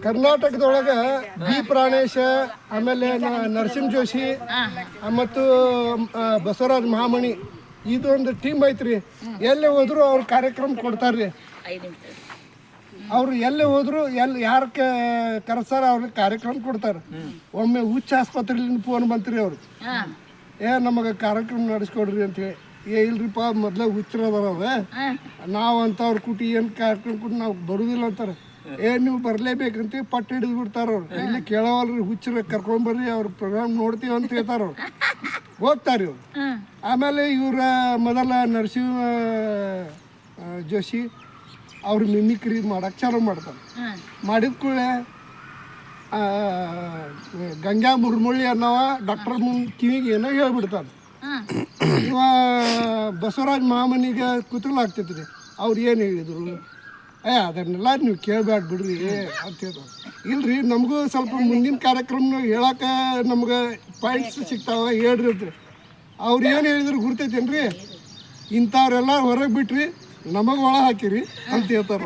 ಕರ್ನಾಟಕದೊಳಗೆ B Pranesh, ಆಮೇಲೆ ನರಸಿಂಹ ಜೋಶಿ ಮತ್ತು ಬಸವರಾಜ ಮಹಾಮಣಿ ಇದೊಂದು ಟೀಮ್ ಐತ್ರಿ. ಎಲ್ಲಿ ಹೋದ್ರು ಅವ್ರ ಕಾರ್ಯಕ್ರಮ ಕೊಡ್ತಾರ್ರಿ. ಅವ್ರು ಎಲ್ಲಿ ಹೋದ್ರು ಯಾರು ಕರೆಸ್ತಾರ ಅವ್ರಿಗೆ ಕಾರ್ಯಕ್ರಮ ಕೊಡ್ತಾರೆ. ಒಮ್ಮೆ ಹುಚ್ಚ ಆಸ್ಪತ್ರೆಯಿಂದ ಫೋನ್ ಬಂತ್ರಿ ಅವ್ರು, ನಮಗೆ ಕಾರ್ಯಕ್ರಮ ನಡೆಸ್ಕೊಡ್ರಿ ಅಂತೇಳಿ. ಇಲ್ರಿಪ್ಪ ಮೊದ್ಲ ಹುಚ್ಚರದಾರ ನಾವು ಅಂಥವ್ರ ಕುಟಿ ಏನು ಕಾರ್ಯಕ್ರಮ ಕೊಟ್ಟು ನಾವು ಬರುದಿಲ್ಲ ಅಂತಾರೆ. ನೀವು ಬರಲೇಬೇಕಂತ ಪಟ್ಟು ಹಿಡಿದು ಬಿಡ್ತಾರ ಅವ್ರು. ಇಲ್ಲಿ ಕೇಳವಲ್ರಿ, ಹುಚ್ಚರ ಕರ್ಕೊಂಬರ್ರಿ ಅವ್ರ ಪ್ರೋಗ್ರಾಮ್ ನೋಡ್ತೀವಿ ಅಂತ ಹೇಳ್ತಾರ ಅವ್ರು. ಹೋಗ್ತಾರ್ರಿ ಅವ್ರು. ಆಮೇಲೆ ಇವರ ಮೊದಲ ನರಸಿಂಹ ಜೋಶಿ ಅವ್ರು ಮಿಮಿಕ್ರಿ ಮಾಡಕ್ಕೆ ಚಾಲು ಮಾಡ್ತಾರೆ. ಮಾಡಿದ ಕೂಡಲೇ ಗಂಗಾ ಮುರ್ಮುಳ್ಳಿ ಅನ್ನೋವ ಡಾಕ್ಟರ್ ಕಿವಿಗೆ ಏನೋ ಹೇಳ್ಬಿಡ್ತಾನೆ. ಇವ ಬಸವರಾಜ ಮಹಾಮನಿಗೆ ಕುತೂಹಲ ಆಗ್ತೈತಿ ರೀ, ಅವ್ರು ಏನು ಹೇಳಿದರು, ಅದನ್ನೆಲ್ಲ ನೀವು ಕೇಳಬೇಡ ಬಿಡ್ರಿ ಅಂತ ಹೇಳ್ತಾರೆ. ಇಲ್ರಿ, ನಮಗೂ ಸ್ವಲ್ಪ ಮುಂದಿನ ಕಾರ್ಯಕ್ರಮ ಹೇಳಕ್ಕೆ ನಮ್ಗೆ ಪಾಯಿಂಟ್ಸ್ ಸಿಗ್ತಾವೆ, ಹೇಳ್ರಿ ಅಂತ್ರಿ. ಅವ್ರು ಏನು ಹೇಳಿದ್ರು ಗುರ್ತೈತೇನ್ರಿ, ಇಂಥವ್ರೆಲ್ಲ ಹೊರಗೆ ಬಿಟ್ರಿ ನಮಗೆ ಒಳ ಹಾಕಿರಿ ಅಂತ ಹೇಳ್ತಾರ.